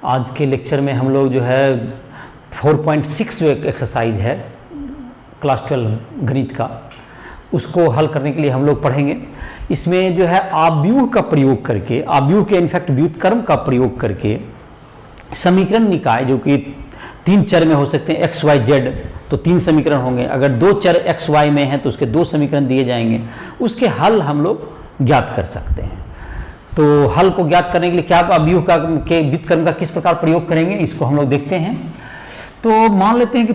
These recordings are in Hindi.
आज के लेक्चर में हम लोग जो है 4.6 जो एक एक्सरसाइज है क्लास 12 गणित का, उसको हल करने के लिए हम लोग पढ़ेंगे। इसमें जो है आव्यूह का प्रयोग करके, आव्यूह के इनफैक्ट व्युत्क्रम का प्रयोग करके समीकरण निकाय जो कि 3 चर में हो सकते हैं, एक्स वाई जेड, तो 3 समीकरण होंगे। अगर 2 चर एक्स वाई में हैं तो उसके 2 समीकरण दिए जाएंगे, उसके हल हम लोग ज्ञात कर सकते हैं। तो हल को ज्ञात करने के लिए क्या आव्यूह का के व्युत्क्रम का किस प्रकार प्रयोग करेंगे, इसको हम लोग देखते हैं। तो मान लेते हैं कि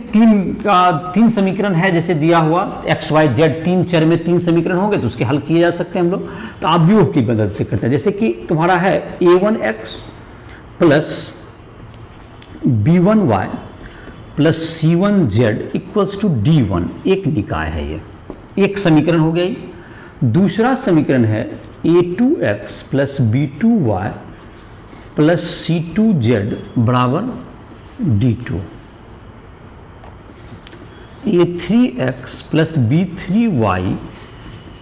3 समीकरण है, जैसे दिया हुआ एक्स वाई जेड 3 चर में 3 समीकरण होंगे तो उसके हल किए जा सकते हैं हम लोग। तो आव्यूह की मदद से करते हैं। जैसे कि तुम्हारा है a1x plus b1y plus c1z equals to d1, एक निकाय है, ये एक समीकरण हो गया। ये दूसरा समीकरण है a2x plus b2y plus c2z बराबर d2, a3x plus b3y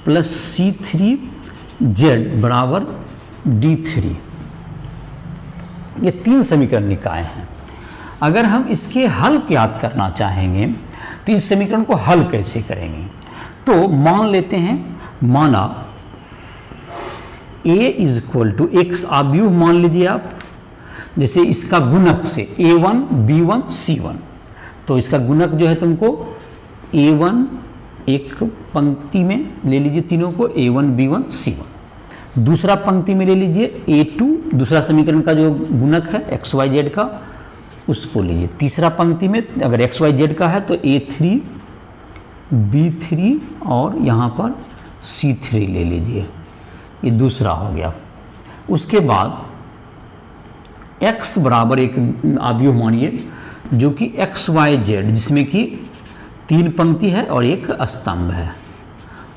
plus c3z बराबर d3। ये 3 समीकरण निकाय हैं। अगर हम इसके हल ज्ञात करना चाहेंगे तो इस समीकरण को हल कैसे करेंगे, तो मान लेते हैं, माना a इज इक्वल टू एक आव्यूह मान लीजिए आप, जैसे इसका गुणक से a1 b1 c1, तो इसका गुणक जो है तुमको a1 एक पंक्ति में ले लीजिए तीनों को, a1 b1 c1, दूसरा पंक्ति में ले लीजिए a2 दूसरा समीकरण का जो गुणक है एक्स वाई जेड का, उसको लीजिए। तीसरा पंक्ति में अगर एक्स वाई जेड का है तो a3 b3 और यहाँ पर c3 ले लीजिए, ये दूसरा हो गया। उसके बाद x बराबर एक आव्यूह मानिए जो कि एक्स वाई जेड, जिसमें कि 3 पंक्ति है और एक स्तंभ है,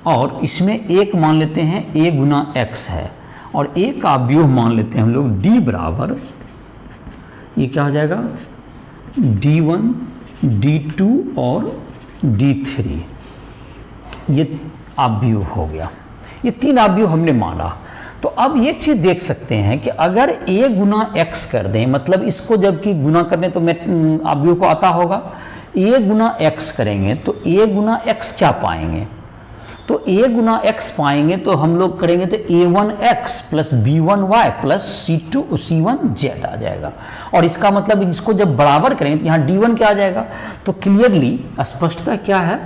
और इसमें एक मान लेते हैं a गुना x है, और एक आव्यूह मान लेते हैं हम लोग d बराबर, ये क्या हो जाएगा d1 d2 और d3, ये आव्यूह हो गया। ये 3 आव्यूह हमने माना। तो अब ये चीज़ देख सकते हैं कि अगर a गुना x कर दें, मतलब इसको जबकि गुना करने तो मैं आव्यूह को आता होगा, a गुना x करेंगे तो a गुना x क्या पाएंगे, तो a गुना x पाएंगे तो हम लोग करेंगे तो a1x plus b1y plus c1z आ जाएगा। और इसका मतलब इसको जब बराबर करेंगे तो यहाँ d1 क्या आ जाएगा, तो क्लियरली स्पष्टता क्या है,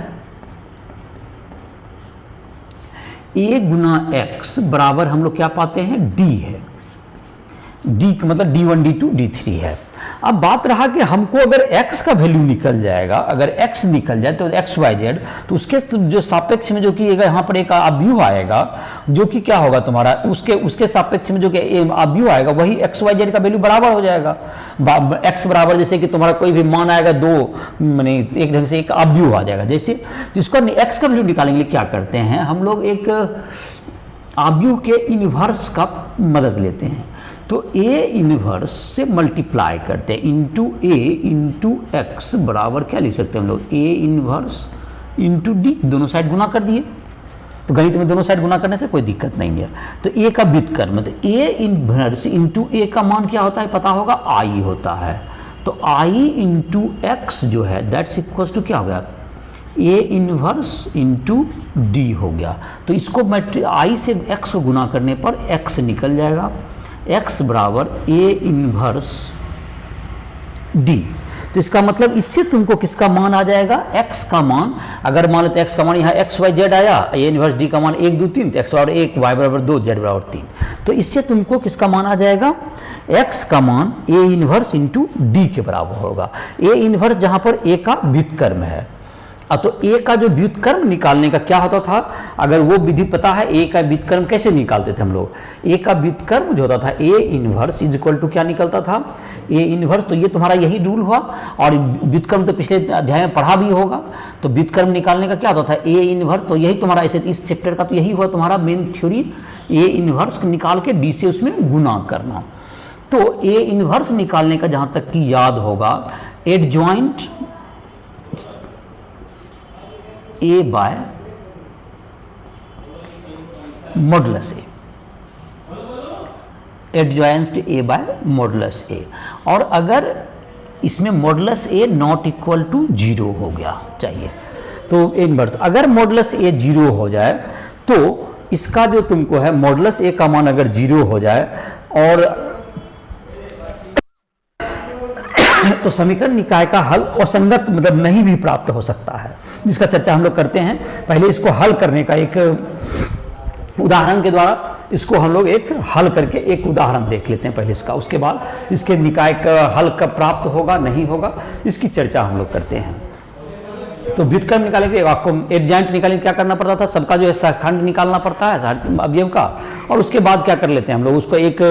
a गुना x बराबर हम लोग क्या पाते हैं, d है, d का मतलब d1 d2 d3 है। अब बात रहा कि हमको अगर x का वैल्यू निकल जाएगा, अगर x निकल जाए तो एक्स वाई जेड, तो उसके जो सापेक्ष में जो कि यहाँ पर एक आव्यूह आएगा जो कि क्या होगा तुम्हारा, उसके सापेक्ष में जो कि आव्यूह आएगा वही एक्स वाई जेड का वैल्यू बराबर हो जाएगा। x बराबर जैसे कि तुम्हारा कोई भी मान आएगा 2, माने एक ढंग से एक आव्यूह आ जाएगा। जैसे जिसको x का वैल्यू निकालेंगे क्या करते हैं हम लोग, एक आव्यूह के इनवर्स का मदद लेते हैं, तो a इनवर्स से मल्टीप्लाई करते हैं इंटू a इंटू एक्स बराबर क्या लिख सकते हैं हम लोग, a इनवर्स इंटू d, दोनों साइड गुना कर दिए। तो गणित में दोनों साइड गुना करने से कोई दिक्कत नहीं है। तो a का व्युत्क्रम, तो a इनवर्स इंटू a का मान क्या होता है पता होगा, i होता है। तो i इंटू एक्स जो है दैट्स इक्वल्स टू क्या हो गया, a इनवर्स इंटू d हो गया। तो इसको i से x को गुना करने पर x निकल जाएगा, x बराबर a इनवर्स d। तो इसका मतलब इससे तुमको किसका मान आ जाएगा, x का मान। अगर मान लेते हैं x का मान यहाँ एक्स वाई जेड आया, a इनवर्स d का मान 1 2 3, तो x बराबर 1 y बराबर 2 z बराबर 3। तो इससे तुमको किसका मान आ जाएगा, x का मान a इनवर्स इंटू d के बराबर होगा। a इनवर्स जहाँ पर a का व्युत्क्रम है, तो a का जो व्युत्क्रम निकालने का क्या होता था, अगर वो विधि पता है a का व्युत्क्रम कैसे निकालते थे हम लोग, a का व्युत्क्रम जो होता था a inverse is equal to क्या निकलता था, a इनवर्स। तो ये तुम्हारा यही रूल हुआ, और व्युत्क्रम तो पिछले अध्याय में पढ़ा भी होगा। तो व्युत्क्रम निकालने का क्या होता था, a इनवर्स, तो यही तुम्हारा ऐसे इस चैप्टर का तो यही हुआ तुम्हारा मेन थ्योरी, a इनवर्स निकाल के d से उसमें गुना करना। तो a इनवर्स निकालने का जहाँ तक कि याद होगा, adjoint a by modulus A, adjoint A by modulus A, और अगर इसमें modulus A not equal to 0 हो गया चाहिए, तो इनवर्स अगर मॉडुलस ए 0 हो जाए तो इसका जो तुमको है मॉडुलस ए का मान अगर 0 हो जाए और तो समीकरण निकाय का हल असंगत मतलब नहीं भी प्राप्त हो सकता है, जिसका चर्चा हम लोग करते हैं। पहले इसको हल करने का एक उदाहरण के द्वारा इसको हम लोग एक हल करके एक उदाहरण देख लेते हैं पहले इसका, उसके बाद इसके निकाय का हल कब प्राप्त होगा नहीं होगा इसकी चर्चा हम लोग करते हैं। तो व्युत्क्रम निकालने के लिए आपको एडजॉइंट निकालने क्या करना पड़ता था, सबका जो है सहखंड निकालना पड़ता है अवयव का, और उसके बाद क्या कर लेते हैं हम लोग उसको एक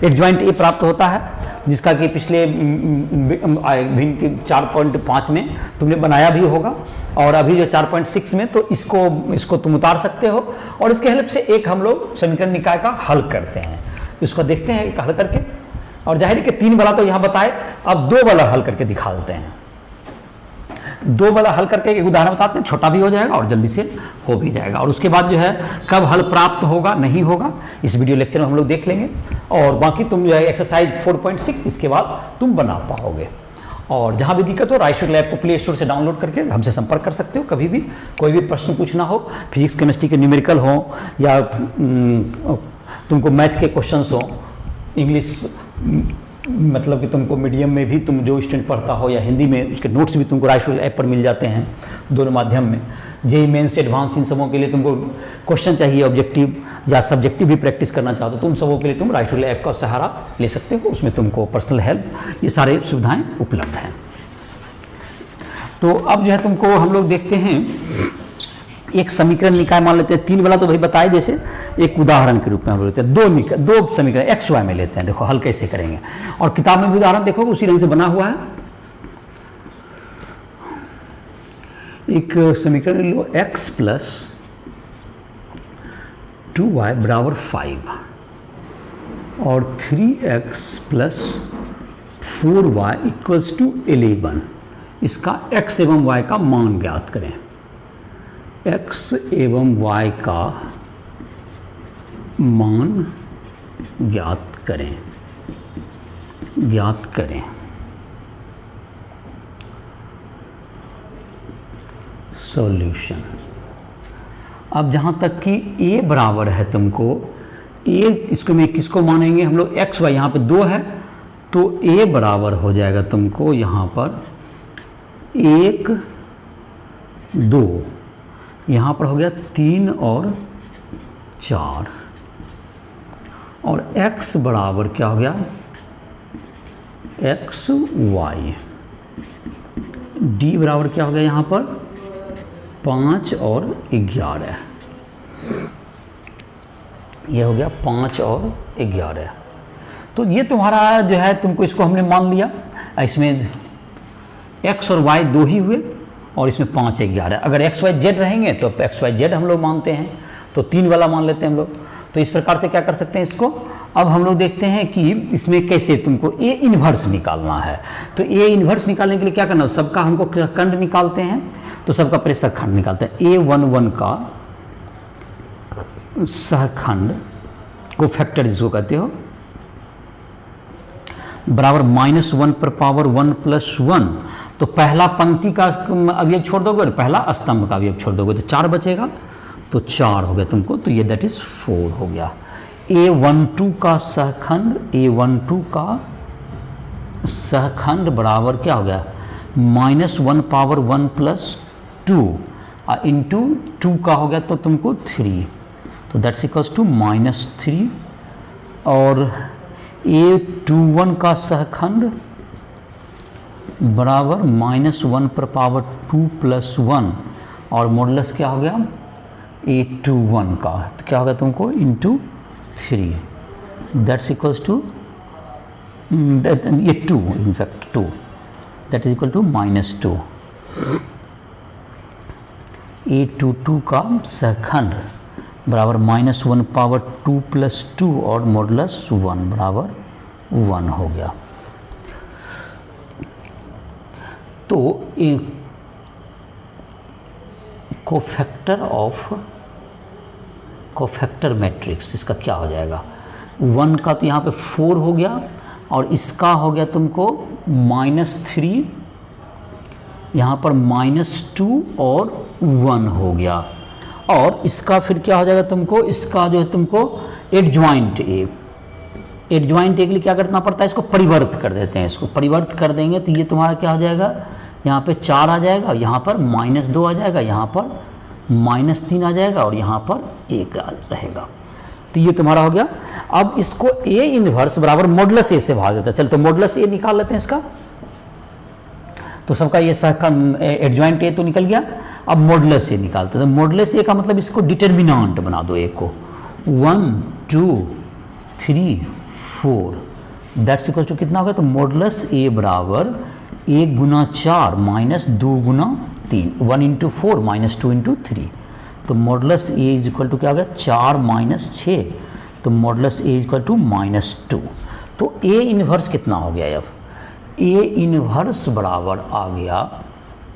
एडजॉइंट ए प्राप्त होता है, जिसका कि पिछले भिन्न के 4.5 में तुमने बनाया भी होगा, और अभी जो 4.6 में, तो इसको तुम उतार सकते हो और इसके हेल्प से एक हम लोग समीकरण निकाय का हल करते हैं। इसको देखते हैं एक हल करके, और जाहिर है कि 3 वाला तो यहाँ बताए, अब 2 वाला हल करके दिखा देते हैं। 2 वाला हल करके एक उदाहरण बताते हैं, छोटा भी हो जाएगा और जल्दी से हो भी जाएगा, और उसके बाद जो है कब हल प्राप्त होगा नहीं होगा इस वीडियो लेक्चर में हम लोग देख लेंगे, और बाकी तुम जो है एक्सरसाइज 4.6 इसके बाद तुम बना पाओगे। और जहाँ भी दिक्कत हो राइशर लैब को प्ले स्टोर से डाउनलोड करके हमसे संपर्क कर सकते हो, कभी भी कोई भी प्रश्न पूछना हो, फिजिक्स केमिस्ट्री के न्यूमेरिकल हो या तुमको मैथ के क्वेश्चंस हो, इंग्लिश मतलब कि तुमको मीडियम में भी तुम जो स्टूडेंट पढ़ता हो या हिंदी में उसके नोट्स भी तुमको राइशर ऐप पर मिल जाते हैं, दोनों माध्यम में। जेईई मेंस एडवांस इन सबों के लिए तुमको क्वेश्चन चाहिए ऑब्जेक्टिव या सब्जेक्टिव भी प्रैक्टिस करना चाहो तो तुम सबों के लिए तुम राइशर ऐप का सहारा ले सकते हो, उसमें तुमको पर्सनल हेल्प ये सारे सुविधाएँ उपलब्ध हैं। तो अब जो है तुमको हम लोग देखते हैं एक समीकरण निकाय मान लेते हैं, 3 वाला तो भाई बताए, जैसे एक उदाहरण के रूप में हम लोग लेते हैं, 2 समीकरण एक्स वाई में लेते हैं। देखो हल कैसे करेंगे, और किताब में भी उदाहरण देखो उसी रंग से बना हुआ है। एक समीकरण लो x प्लस 2y बराबर 5 और 3x plus 4y equals to 11। इसका x एवं y का मान ज्ञात करें। x एवं y का मान ज्ञात करें। सॉल्यूशन। अब जहाँ तक कि a बराबर है तुमको a, इसको में किसको मानेंगे हम लोग x y, यहाँ पे 2 है तो a बराबर हो जाएगा तुमको यहाँ पर 1 2, यहाँ पर हो गया 3 और 4, और x बराबर क्या हो गया x y, d बराबर क्या हो गया यहाँ पर 5 और 11, ये हो गया 5 और 11। तो ये तुम्हारा जो है तुमको इसको हमने मान लिया, इसमें x और y 2 ही हुए और इसमें 5 11। अगर x y z रहेंगे तो x y z हम लोग मानते हैं, तो 3 वाला मान लेते हैं हम लोग। तो इस प्रकार से क्या कर सकते हैं इसको। अब हम लोग देखते हैं कि इसमें कैसे तुमको a इन्वर्स निकालना है। तो a इन्वर्स निकालने के लिए क्या करना, सबका हमको खंड निकालते हैं, तो सबका पहले सहखंड निकालते हैं। a11 का सहखंड को फैक्टर जिसको कहते हो बराबर -1 पर पावर 1 + 1। तो पहला पंक्ति का अवयव छोड़ दोगे और पहला स्तंभ का अवयव छोड़ दोगे तो 4 बचेगा, तो 4 हो गया तुमको, तो ये दैट इज 4 हो गया। a12 का सहखंड, a12 का सहखंड बराबर क्या हो गया -1 पावर 1 + 2 इंटू 2 का हो गया तो तुमको 3, तो दैट्स इक्वल्स टू -3। और a21 का सहखंड बराबर -1 पर पावर 2 + 1 और मॉडुलस क्या हो गया a21 का, तो क्या हो गया तुमको इंटू 3, दैट्स इक्वल्स टू ये 2, in fact 2, that is equal to -2। a22 का सहखंड बराबर -1 पावर 2 + 2 और मॉडुलस 1 बराबर 1 हो गया। तो कोफैक्टर मैट्रिक्स इसका क्या हो जाएगा, 1 का तो यहाँ पे 4 हो गया और इसका हो गया तुमको -3, यहाँ पर -2 और 1 हो गया। और इसका फिर क्या हो जाएगा तुमको, इसका जो है तुमको एडजॉइंट ए, एडजॉइंट ए के लिए क्या करना पड़ता है, इसको परिवर्त कर देते हैं। इसको परिवर्त कर देंगे तो ये तुम्हारा क्या हो जाएगा, यहाँ पे 4 आ जाएगा, यहाँ पर -2 आ जाएगा, यहाँ पर -3 आ जाएगा और यहाँ पर 1 रहेगा। तो ये तुम्हारा हो गया। अब इसको ए इनवर्स बराबर मॉडुलस ए से भाग देता है। चल तो मॉडुलस ए निकाल लेते हैं इसका। तो सबका ये सहखंड एडजॉइंट ए तो निकल गया। अब मॉडुलस ए निकालते हैं। तो मॉडुलस ए का मतलब इसको डिटर्मिनेंट बना दो ए को, 1 2 3 4 दैट्स इक्वल टू कितना होगा, तो मॉडुलस ए बराबर 1 गुना 4 माइनस 2 गुना 3, 1 इंटू 4 माइनस 2 इंटू 3। तो modulus A is equal to क्या हो गया, 4 माइनस 6, तो modulus A is equal to -2। तो ए इनवर्स कितना हो गया, अब ए इनवर्स बराबर आ गया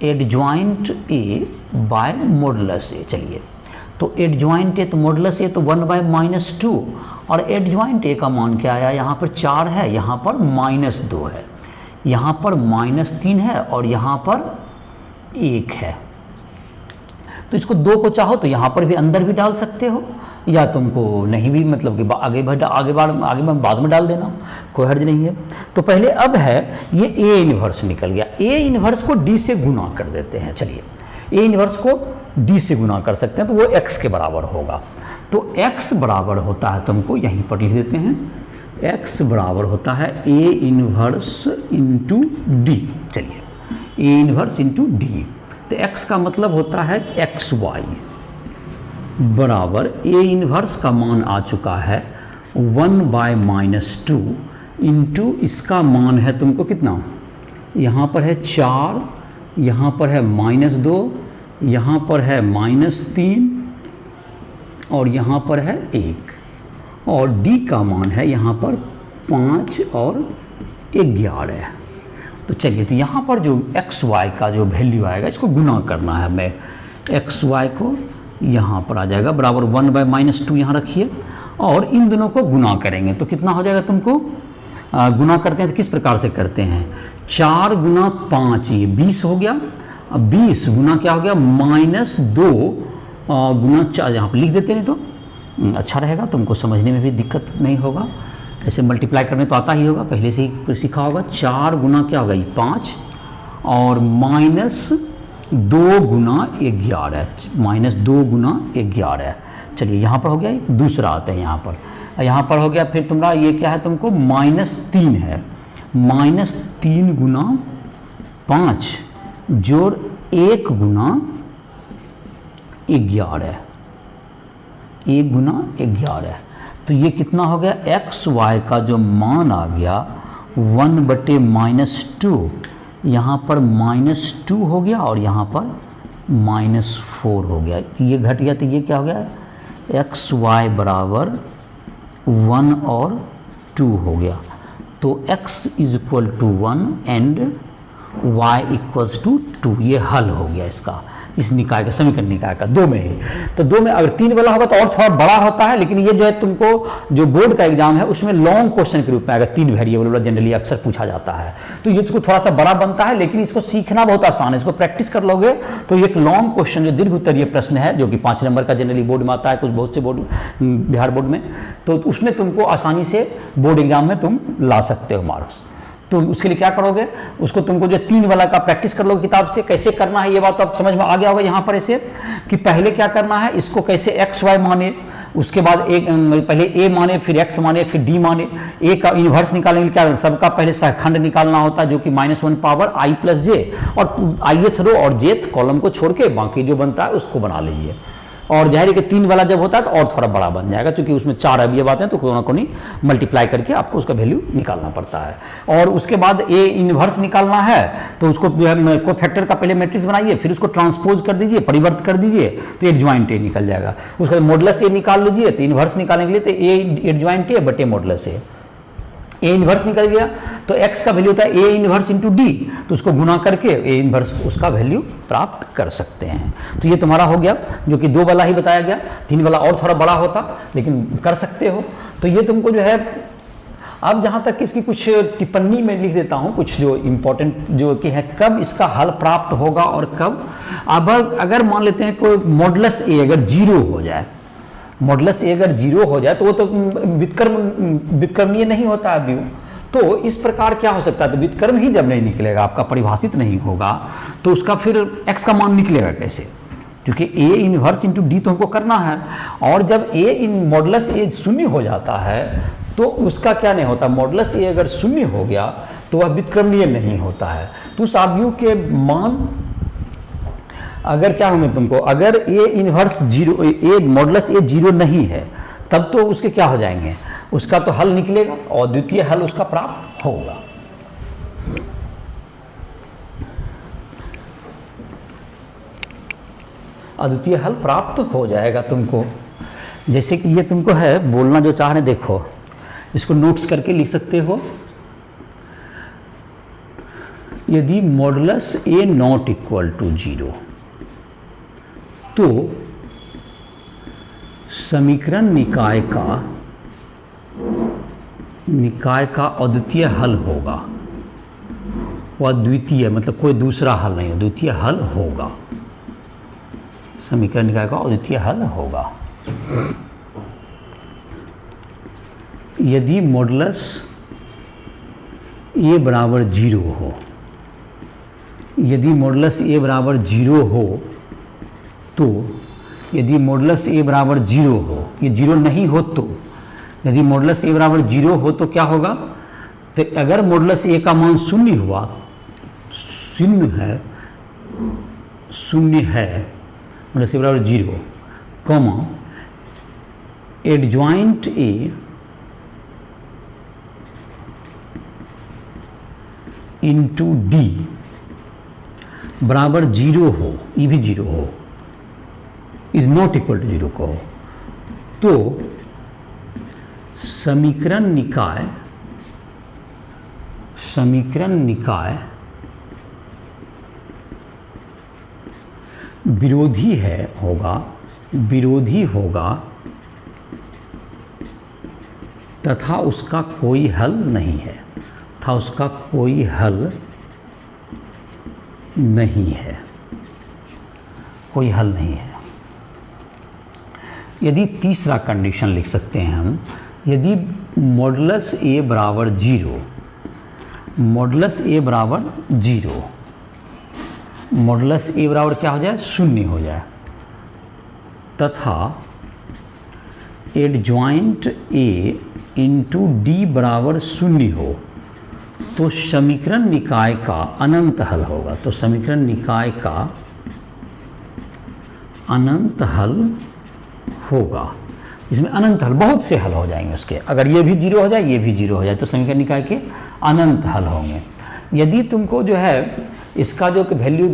एडजॉइंट ए बाय मॉडुलस ए। चलिए तो एडजॉइंट ए तो मॉडुलस ए तो 1/-2 और एडजॉइंट ए का मान क्या आया, यहाँ पर 4 है, यहाँ पर -2 है, यहाँ पर -3 है और यहाँ पर 1 है। तो इसको 2 को चाहो तो यहाँ पर भी अंदर भी डाल सकते हो, या तुमको नहीं भी मतलब कि आगे बाद में डाल देना, कोई हर्ज नहीं है। तो पहले अब है ये ए इनवर्स निकल गया। ए इनवर्स को डी से गुना कर देते हैं। चलिए ए इनवर्स को डी से गुना कर सकते हैं तो वो x के बराबर होगा। तो x बराबर होता है, तुमको यहीं पर लिख देते हैं, x बराबर होता है ए इनवर्स इंटू डी। चलिए ए इनवर्स इंटू डी, तो x का मतलब होता है xy बराबर ए इनवर्स का मान आ चुका है 1/-2 इंटू इसका मान है तुमको कितना, यहाँ पर है 4, यहाँ पर है -2, यहाँ पर है -3 और यहाँ पर है 1, और d का मान है यहाँ पर 5 और 11। तो चलिए तो यहाँ पर जो xy का जो वैल्यू आएगा इसको गुना करना है हमें, xy को यहाँ पर आ जाएगा बराबर 1/-2 यहाँ रखिए और इन दोनों को गुना करेंगे तो कितना हो जाएगा तुमको, गुना करते हैं तो किस प्रकार से करते हैं, 4 गुना 5 ये 20 हो गया, 20 गुना क्या हो गया -2 गुना 4, यहाँ पर लिख देते नहीं तो अच्छा रहेगा, तुमको समझने में भी दिक्कत नहीं होगा। ऐसे मल्टीप्लाई करने तो आता ही होगा, पहले से ही सीखा होगा। 4 गुना क्या होगा ये 5 और -2 गुना 11, -2 गुना 11। चलिए यहाँ पर हो गया, दूसरा आता है यहाँ पर, यहाँ पर हो गया फिर तुम्हारा ये क्या है तुमको -3 है, -3 गुना 5 जोड़ 1 गुना 11, 1 गुना 11। तो ये कितना हो गया, xy का जो मान आ गया 1/-2, यहाँ पर -2 हो गया और यहाँ पर -4 हो गया, तो ये घट गया। तो ये क्या हो गया, xy बराबर 1 और 2 हो गया। तो x is equal to 1 and y equals to 2, ये हल हो गया इसका, इस निकाय का, समीकरण निकाय का 2 में ही। तो 2 में अगर 3 वाला होगा तो और थोड़ा बड़ा होता है, लेकिन ये जो है तुमको जो बोर्ड का एग्जाम है उसमें लॉन्ग क्वेश्चन के रूप में आएगा, 3 वेरिएबल वाला जनरली अक्सर पूछा जाता है, तो ये इसको थोड़ा सा बड़ा बनता है, लेकिन इसको सीखना बहुत आसान है। इसको प्रैक्टिस कर लोगे तो एक लॉन्ग क्वेश्चन जो दीर्घ उत्तरीय प्रश्न है जो कि 5 नंबर का जनरली बोर्ड में आता है, कुछ बहुत से बोर्ड बिहार बोर्ड में, तो उसमें तुमको आसानी से बोर्ड एग्जाम में तुम ला सकते हो मार्क्स। तो उसके लिए क्या करोगे, उसको तुमको जो 3 वाला का प्रैक्टिस कर लोगे किताब से, कैसे करना है ये बात तो अब समझ में आ गया होगा यहाँ पर ऐसे कि पहले क्या करना है, इसको कैसे xy माने, उसके बाद एक पहले a माने, फिर x माने, फिर d माने, a का इन्वर्स निकालेंगे, क्या सबका पहले सहखंड निकालना होता है जो कि -1 पावर i + j, और ith रो और jth कॉलम को छोड़ के बाकी जो बनता है उसको बना लीजिए। और जाहिर है कि 3 वाला जब होता है तो और थोड़ा बड़ा बन जाएगा, क्योंकि उसमें 4 अवयव आते हैं तो कोई ना कोई मल्टीप्लाई करके आपको उसका वैल्यू निकालना पड़ता है। और उसके बाद ए इनवर्स निकालना है तो उसको को फैक्टर का पहले मैट्रिक्स बनाइए, फिर उसको ट्रांसपोज कर दीजिए, परिवर्त कर दीजिए तो एडजॉइंट ए निकल जाएगा। उसके बाद मॉडुलस ए निकाल लीजिए, तो इनवर्स निकालने के लिए तो ए एडजॉइंट ए बटे मॉडुलस ए, ए इन्वर्स निकल गया तो x का वैल्यू होता है ए इन्वर्स इंटू डी, तो उसको गुना करके ए इन्वर्स उसका वैल्यू प्राप्त कर सकते हैं। तो ये तुम्हारा हो गया, जो कि 2 वाला ही बताया गया, 3 वाला और थोड़ा बड़ा होता, लेकिन कर सकते हो। तो ये तुमको जो है, अब जहाँ तक इसकी कुछ टिप्पणी में लिख देता हूँ, कुछ जो इम्पोर्टेंट जो कि है कब इसका हल प्राप्त होगा और कब। अब अगर मान लेते हैं कोई मॉडुलस ए अगर 0 हो जाए, मॉडुलस ए अगर 0 हो जाए तो वो तो व्युत्क्रमणीय नहीं होता अभी। तो इस प्रकार क्या हो सकता है, तो व्युत्क्रम ही जब नहीं निकलेगा, आपका परिभाषित नहीं होगा, तो उसका फिर x का मान निकलेगा कैसे, क्योंकि a इनवर्स इंटू डी तो हमको करना है। और जब a इन मॉडुलस ए 0 हो जाता है तो उसका क्या नहीं होता, मॉडुलस ए अगर 0 हो गया तो वह व्युत्क्रमणीय नहीं होता है। तो उस आव्यूह के मान अगर क्या होंगे तुमको, अगर a इनवर्स 0, a मॉडुलस ए 0 नहीं है, तब तो उसके क्या हो जाएंगे, उसका तो हल निकलेगा और द्वितीय हल उसका प्राप्त होगा। अद्वितीय हल प्राप्त हो जाएगा तुमको। जैसे कि ये तुमको है बोलना जो चाह रहे, देखो इसको नोट्स करके लिख सकते हो। यदि modulus A not equal to 0 तो समीकरण निकाय का अद्वितीय हल होगा। वह द्वितीय मतलब कोई दूसरा हल नहीं, द्वितीय हल होगा। समीकरण निकाय का अद्वितीय हल होगा यदि मॉडुलस ए बराबर 0 हो। यदि मॉडुलस ए बराबर 0 हो तो, यदि मॉडुलस ए बराबर 0 हो, ये 0 नहीं हो तो, यदि मॉडुलस ए बराबर 0 हो तो क्या होगा, तो अगर मॉडुलस ए का मान 0 हुआ, 0 है मॉडुलस ए बराबर 0, comma adjoint A into D बराबर 0 हो, ये भी 0 हो, इज नॉट इक्वल टू 0 को, तो समीकरण निकाय विरोधी होगा तथा उसका कोई हल नहीं है, कोई हल नहीं है। यदि तीसरा कंडीशन लिख सकते हैं हम, यदि मॉडुलस ए बराबर 0, मॉडुलस ए बराबर क्या हो जाए, 0 हो जाए, तथा एडजॉइंट ए इंटू डी बराबर 0 हो, तो समीकरण निकाय का अनंत हल होगा। तो समीकरण निकाय का अनंत हल होगा, इसमें अनंत हल, बहुत से हल हो जाएंगे उसके। अगर ये भी 0 हो जाए, ये भी 0 हो जाए, तो समीकरण निकाय के अनंत हल होंगे। यदि तुमको जो है इसका जो वैल्यू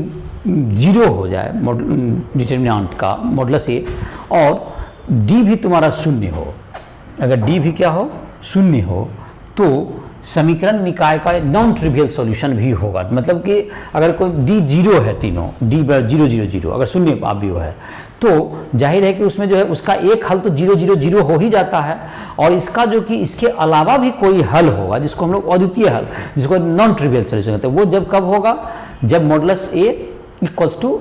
0 हो जाए, डिटर्मिनेंट का मॉडुलस ए, और डी भी तुम्हारा 0 हो, अगर डी भी क्या हो, 0 हो, तो समीकरण निकाय का नॉन ट्रिवियल सॉल्यूशन भी होगा। मतलब कि अगर कोई डी 0 है, तीनों डी 0 0 0, अगर 0 आव्यूह है, तो जाहिर है कि उसमें जो है उसका एक हल तो 0 0 0 हो ही जाता है, और इसका जो कि इसके अलावा भी कोई हल होगा जिसको हम लोग अद्वितीय हल, जिसको नॉन ट्रिवियल सॉल्यूशन कहते हैं, वो जब कब होगा, जब मॉडुलस ए इक्वल्स टू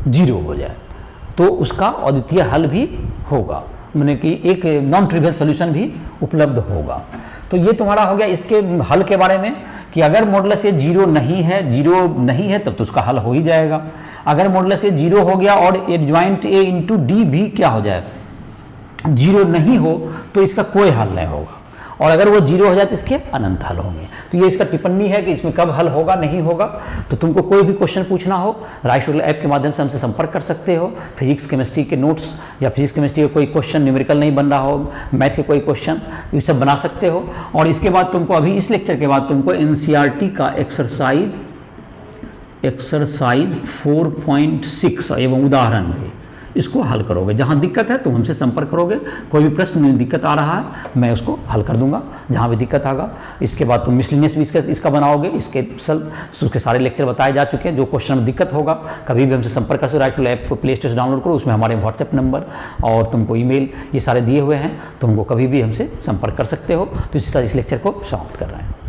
0 हो जाए, तो उसका अद्वितीय हल भी होगा, माने कि एक नॉन ट्रिवियल सॉल्यूशन भी उपलब्ध होगा। तो ये तुम्हारा हो गया इसके हल के बारे में, कि अगर मॉडुलस ए 0 नहीं है तब तो उसका हल हो ही जाएगा। अगर मॉडुलस ए 0 हो गया और एडजॉइंट ए इंटू डी भी क्या हो जाए, 0 नहीं हो, तो इसका कोई हल नहीं होगा, और अगर वो 0 हो जाए तो इसके अनंत हल होंगे। तो ये इसका टिप्पणी है कि इसमें कब हल होगा, नहीं होगा। तो तुमको कोई भी क्वेश्चन पूछना हो, राइस रूलर ऐप के माध्यम से हमसे संपर्क कर सकते हो। फिजिक्स केमिस्ट्री के नोट्स या फिजिक्स केमिस्ट्री का कोई क्वेश्चन न्यूमेरिकल नहीं बन रहा हो, मैथ के कोई क्वेश्चन, ये सब बना सकते हो। और इसके बाद तुमको अभी इस लेक्चर के बाद तुमको NCERT का एक्सरसाइज 4.6 एवं उदाहरण भी, इसको हल करोगे। जहाँ दिक्कत है तुम हमसे संपर्क करोगे, कोई भी प्रश्न में दिक्कत आ रहा है मैं उसको हल कर दूंगा जहाँ भी दिक्कत आगा। इसके बाद तुम मिसलिनियस भी इसका बनाओगे, उसके सारे लेक्चर बताए जा चुके हैं। जो क्वेश्चन में दिक्कत होगा कभी भी हमसे संपर्क कर सकते हो। राइट टू ऐप को प्ले स्टोर से डाउनलोड करो, उसमें हमारे व्हाट्सएप नंबर और तुमको ईमेल ये सारे दिए हुए हैं, तुमको कभी भी हमसे संपर्क कर सकते हो। तो इस तरह इस लेक्चर को समाप्त कर रहे हैं।